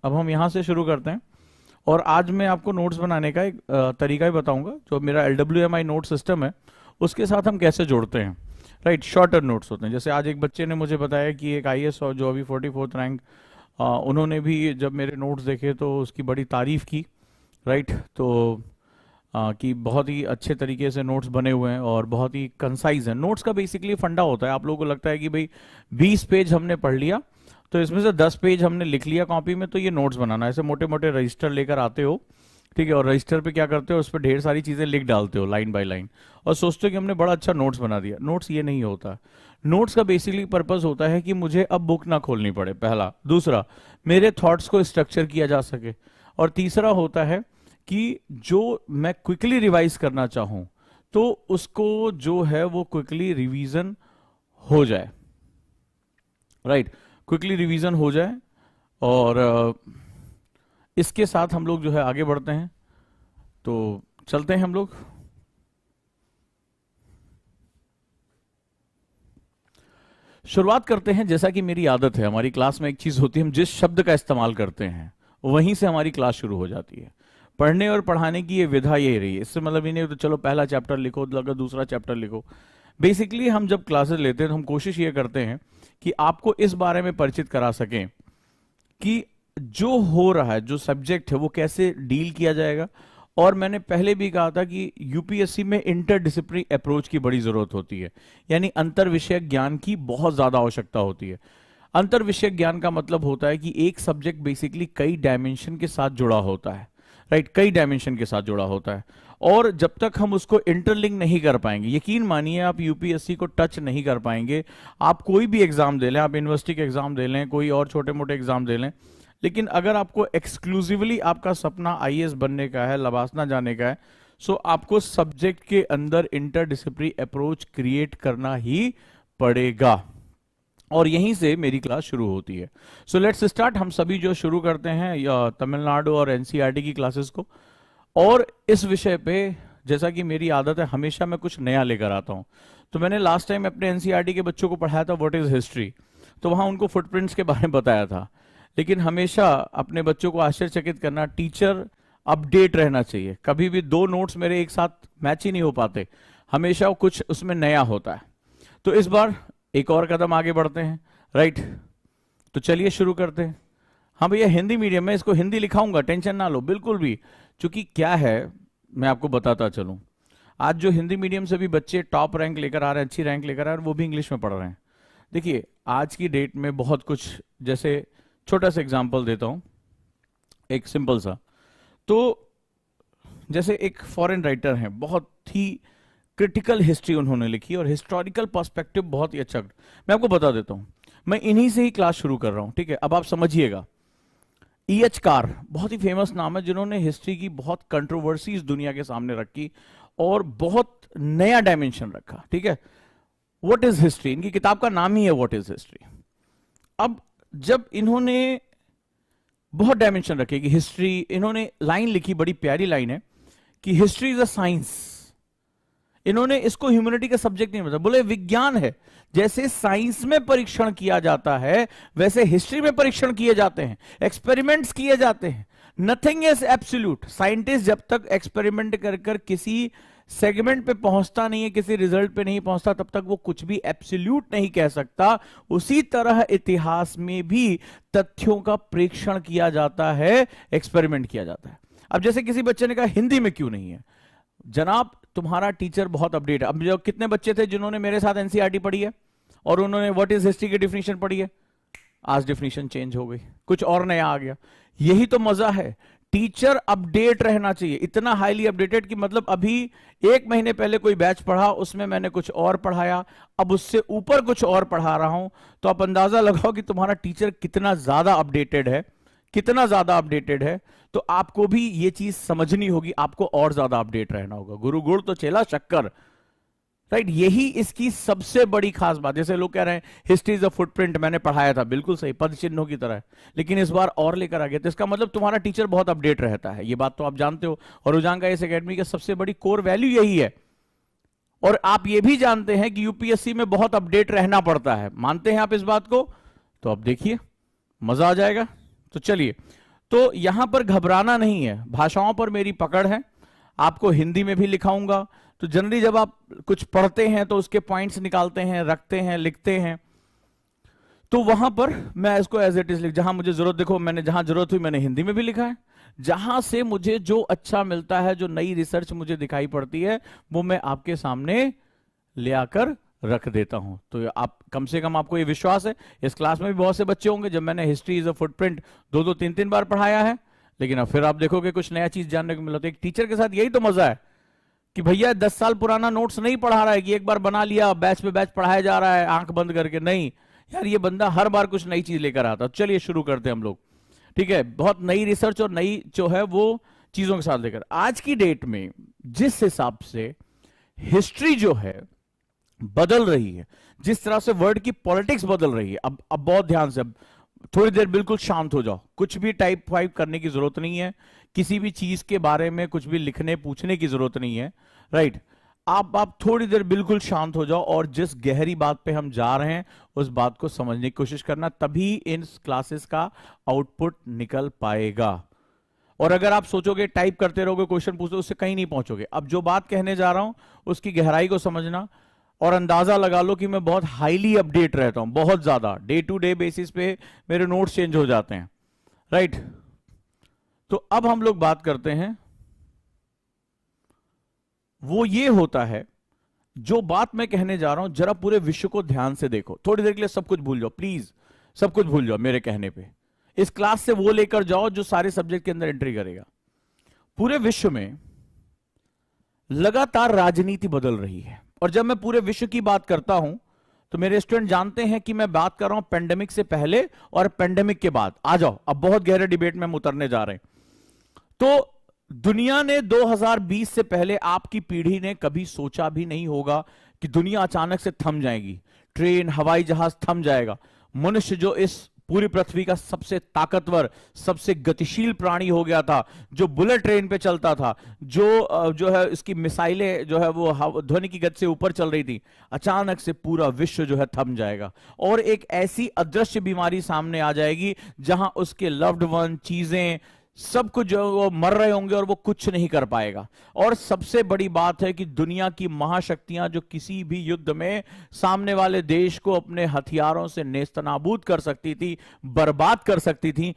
अब हम यहाँ से शुरू करते हैं और आज मैं आपको नोट्स बनाने का एक तरीका ही बताऊंगा। जो मेरा LWMI नोट सिस्टम है उसके साथ हम कैसे जोड़ते हैं। राइट, शॉर्टर नोट्स होते हैं। जैसे आज एक बच्चे ने मुझे बताया कि एक IAS और जो अभी 44th रैंक, उन्होंने भी जब मेरे नोट्स देखे तो उसकी बड़ी तारीफ की। राइट, तो कि बहुत ही अच्छे तरीके से नोट्स बने हुए हैं और बहुत ही कंसाइज है। नोट्स का बेसिकली फंडा होता है, आप लोगों को लगता है कि भाई 20 पेज हमने पढ़ लिया तो इसमें से 10 पेज हमने लिख लिया कॉपी में तो ये नोट्स बनाना। ऐसे मोटे मोटे रजिस्टर लेकर आते हो, ठीक है, और रजिस्टर पे क्या करते हो, उस पर ढेर सारी चीजें लिख डालते हो लाइन बाय लाइन और सोचते हो कि हमने बड़ा अच्छा नोट्स बना दिया। नोट्स ये नहीं होता। नोट्स का बेसिकली पर्पस होता है कि मुझे अब बुक ना खोलनी पड़े, पहला। दूसरा, मेरे थॉट्स को स्ट्रक्चर किया जा सके। और तीसरा होता है कि जो मैं क्विकली रिवाइज करना चाहूं तो उसको जो है वो क्विकली रिवीजन हो जाए। राइट, क्विकली रिवीजन हो जाए। और इसके साथ हम लोग जो है आगे बढ़ते हैं। तो चलते हैं हम लोग। शुरुआत करते हैं। जैसा कि मेरी आदत है, हमारी क्लास में एक चीज होती है, हम जिस शब्द का इस्तेमाल करते हैं वहीं से हमारी क्लास शुरू हो जाती है। पढ़ने और पढ़ाने की ये विधा यही रही है। इससे मतलब ये नहीं तो चलो पहला चैप्टर लिखो, लगा दूसरा चैप्टर लिखो। बेसिकली हम जब क्लासेस लेते हैं तो हम कोशिश ये करते हैं कि आपको इस बारे में परिचित करा सकें कि जो हो रहा है, जो सब्जेक्ट है, वो कैसे डील किया जाएगा। और मैंने पहले भी कहा था कि यूपीएससी में इंटरडिसिप्लिनरी अप्रोच की बड़ी जरूरत होती है, यानी अंतर विषयक ज्ञान की बहुत ज्यादा आवश्यकता होती है। अंतर विषयक ज्ञान का मतलब होता है कि एक सब्जेक्ट बेसिकली कई डायमेंशन के साथ जुड़ा होता है। राइट, कई डायमेंशन के साथ जुड़ा होता है और जब तक हम उसको इंटरलिंक नहीं कर पाएंगे, यकीन मानिए आप यूपीएससी को टच नहीं कर पाएंगे। आप कोई भी एग्जाम दे लें, आप यूनिवर्सिटी के एग्जाम दे लें, कोई और छोटे मोटे एग्जाम दे लें, लेकिन अगर आपको एक्सक्लूसिवली आपका सपना IAS बनने का है, लबासना जाने का है, सो आपको सब्जेक्ट के अंदर इंटरडिसिप्लिनरी अप्रोच क्रिएट करना ही पड़ेगा। और यहीं से मेरी क्लास शुरू होती है। So let's start. हम सभी जो शुरू करते हैं तमिलनाडु और NCERT की क्लासेस को। और इस विषय पे जैसा कि मेरी आदत है, हमेशा मैं कुछ नया लेकर आता हूं। तो मैंने लास्ट टाइम अपने NCERT के बच्चों को पढ़ाया था व्हाट इज हिस्ट्री, तो वहां उनको फुटप्रिंट्स के बारे में बताया था। लेकिन हमेशा अपने बच्चों को आश्चर्यचकित करना, टीचर अपडेट रहना चाहिए। कभी भी दो नोट्स मेरे एक साथ मैच ही नहीं हो पाते, हमेशा कुछ उसमें नया होता है। तो इस बार एक और कदम आगे बढ़ते हैं। राइट, तो चलिए शुरू करते हैं। हाँ भैया, हिंदी मीडियम में इसको हिंदी लिखाऊंगा, टेंशन ना लो बिल्कुल भी। क्योंकि क्या है, मैं आपको बताता चलूं, आज जो हिंदी मीडियम से भी बच्चे टॉप रैंक लेकर आ रहे हैं, अच्छी रैंक लेकर आ रहे हैं, वो भी इंग्लिश में पढ़ रहे हैं। देखिए आज की डेट में बहुत कुछ, जैसे छोटा सा एग्जांपल देता हूं, एक सिंपल सा। तो जैसे एक फॉरेन राइटर हैं, बहुत ही क्रिटिकल हिस्ट्री उन्होंने लिखी और हिस्टोरिकल पर्सपेक्टिव बहुत ही अच्छा। मैं आपको बता देता हूं, मैं इन्हीं से ही क्लास शुरू कर रहा हूं, ठीक है। अब आप समझिएगा, EH कार बहुत ही फेमस नाम है, जिन्होंने हिस्ट्री की बहुत कंट्रोवर्सीज दुनिया के सामने रखी और बहुत नया डायमेंशन रखा, ठीक है। व्हाट इज हिस्ट्री, इनकी किताब का नाम ही है व्हाट इज हिस्ट्री। अब जब इन्होंने बहुत डायमेंशन रखे कि हिस्ट्री, इन्होंने लाइन लिखी, बड़ी प्यारी लाइन है कि हिस्ट्री इज अ साइंस। इन्होंने इसको ह्यूमैनिटी का सब्जेक्ट नहीं बताया, बोले विज्ञान है। जैसे साइंस में परीक्षण किया जाता है वैसे हिस्ट्री में परीक्षण किए जाते हैं, एक्सपेरिमेंट्स किए जाते हैं। Nothing is absolute. साइंटिस्ट जब तक एक्सपेरिमेंट कर कर किसी सेगमेंट पे पहुंचता नहीं है, किसी रिजल्ट पे नहीं पहुंचता, तब तक वो कुछ भी एब्सोल्यूट नहीं कह सकता। उसी तरह इतिहास में भी तथ्यों का प्रेक्षण किया जाता है, एक्सपेरिमेंट किया जाता है। अब जैसे किसी बच्चे ने कहा हिंदी में क्यों नहीं है, जनाब तुम्हारा टीचर बहुत अपडेट है। अब जो कितने बच्चे थे जिन्होंने मेरे साथ NCERT पढ़ी है और उन्होंने व्हाट इज हिस्ट्री की डेफिनेशन पढ़ी है, आज डेफिनेशन चेंज हो गई, कुछ और नया आ गया। यही तो मजा है, टीचर अपडेट रहना चाहिए, इतना हाईली अपडेटेड कि मतलब अभी 1 महीने पहले कोई बैच पढ़ा, उसमें मैंने कुछ और पढ़ाया, अब उससे ऊपर कुछ और पढ़ा रहा हूं। तो आप अंदाजा लगाओ कि तुम्हारा टीचर कितना ज्यादा अपडेटेड है, कितना ज्यादा अपडेटेड है। तो आपको भी ये चीज समझनी होगी, आपको और ज्यादा अपडेट रहना होगा। गुरु गुड़ तो चेला शक्कर। राइट, यही इसकी सबसे बड़ी खास बात। जैसे लोग कह रहे हैं हिस्ट्री इज अ फुटप्रिंट, मैंने पढ़ाया था, बिल्कुल सही, पद चिन्हों की तरह है, लेकिन इस बार और लेकर आ गया। तो इसका मतलब तुम्हारा टीचर बहुत अपडेट रहता है, ये बात तो आप जानते हो। और रुझान IAS एकेडमी का सबसे बड़ी कोर वैल्यू यही है। और आप ये भी जानते हैं कि यूपीएससी में बहुत अपडेट रहना पड़ता है, मानते हैं आप इस बात को? तो अब देखिए मजा आ जाएगा। तो चलिए, तो यहां पर घबराना नहीं है, भाषाओं पर मेरी पकड़ है, आपको हिंदी में भी लिखाऊंगा। तो जनरली जब आप कुछ पढ़ते हैं तो उसके पॉइंट्स निकालते हैं, रखते हैं, लिखते हैं, तो वहां पर मैं इसको एज इट इज लिख, जहां मुझे जरूरत, देखो मैंने जहां जरूरत हुई मैंने हिंदी में भी लिखा है, जहां से मुझे जो अच्छा मिलता है, जो नई रिसर्च मुझे दिखाई पड़ती है, वो मैं आपके सामने ले आकर रख देता हूं। तो आप कम से कम, आपको ये विश्वास है, इस क्लास में भी बहुत से बच्चे होंगे, जब मैंने हिस्ट्री इज अ फुटप्रिंट 2-2, 3-3 बार पढ़ाया है, लेकिन अब फिर आप देखोगे कुछ नया चीज जानने को मिला। तो एक टीचर के साथ यही तो मजा है कि भैया 10 साल पुराना नोट्स नहीं पढ़ा रहा है कि एक बार बना लिया बैच पे बैच पढ़ाया जा रहा है आंख बंद करके, नहीं यार, ये बंदा हर बार कुछ नई चीज लेकर आता। चलिए शुरू करते हैं हम लोग, ठीक है, बहुत नई रिसर्च और नई जो है वो चीजों के साथ लेकर। आज की डेट में जिस हिसाब से हिस्ट्री जो है बदल रही है, जिस तरह से वर्ल्ड की पॉलिटिक्स बदल रही है, अब बहुत ध्यान से, अब थोड़ी देर बिल्कुल शांत हो जाओ, कुछ भी टाइप वाइप करने की जरूरत नहीं है, किसी भी चीज के बारे में कुछ भी लिखने पूछने की जरूरत नहीं है, राइट। आप थोड़ी देर बिल्कुल शांत हो जाओ और जिस गहरी बात पे हम जा रहे हैं उस बात को समझने की कोशिश करना, तभी इन क्लासेस का आउटपुट निकल पाएगा। और अगर आप सोचोगे टाइप करते रहोगे, क्वेश्चन पूछते, उससे कहीं नहीं पहुंचोगे। अब जो बात कहने जा रहा हूं उसकी गहराई को समझना, और अंदाजा लगा लो कि मैं बहुत हाईली अपडेट रहता हूं, बहुत ज्यादा, डे टू डे बेसिस पे मेरे नोट्स चेंज हो जाते हैं, राइट। तो अब हम लोग बात करते हैं, वो ये होता है, जो बात मैं कहने जा रहा हूं जरा पूरे विश्व को ध्यान से देखो, थोड़ी देर के लिए सब कुछ भूल जाओ, प्लीज सब कुछ भूल जाओ मेरे कहने पे। इस क्लास से वो लेकर जाओ जो सारे सब्जेक्ट के अंदर एंट्री करेगा। पूरे विश्व में लगातार राजनीति बदल रही है, और जब मैं पूरे विश्व की बात करता हूं तो मेरे स्टूडेंट जानते हैं कि मैं बात कर रहा हूं पेंडेमिक से पहले और पेंडेमिक के बाद। आ जाओ, अब बहुत गहरे डिबेट में हम उतरने जा रहे हैं। तो दुनिया ने 2020 से पहले, आपकी पीढ़ी ने कभी सोचा भी नहीं होगा कि दुनिया अचानक से थम जाएगी, ट्रेन, हवाई जहाज थम जाएगा। मनुष्य जो इस पूरी पृथ्वी का सबसे ताकतवर, सबसे गतिशील प्राणी हो गया था, जो बुलेट ट्रेन पे चलता था, जो है इसकी मिसाइलें जो है वो ध्वनि की गति से ऊपर चल रही थी, अचानक से पूरा विश्व जो है थम जाएगा और एक ऐसी अदृश्य बीमारी सामने आ जाएगी जहां उसके लव्ड वन, चीजें, सब कुछ जो वो मर रहे होंगे और वो कुछ नहीं कर पाएगा। और सबसे बड़ी बात है कि दुनिया की महाशक्तियां जो किसी भी युद्ध में सामने वाले देश को अपने हथियारों से नेस्तनाबूद कर सकती थी, बर्बाद कर सकती थी,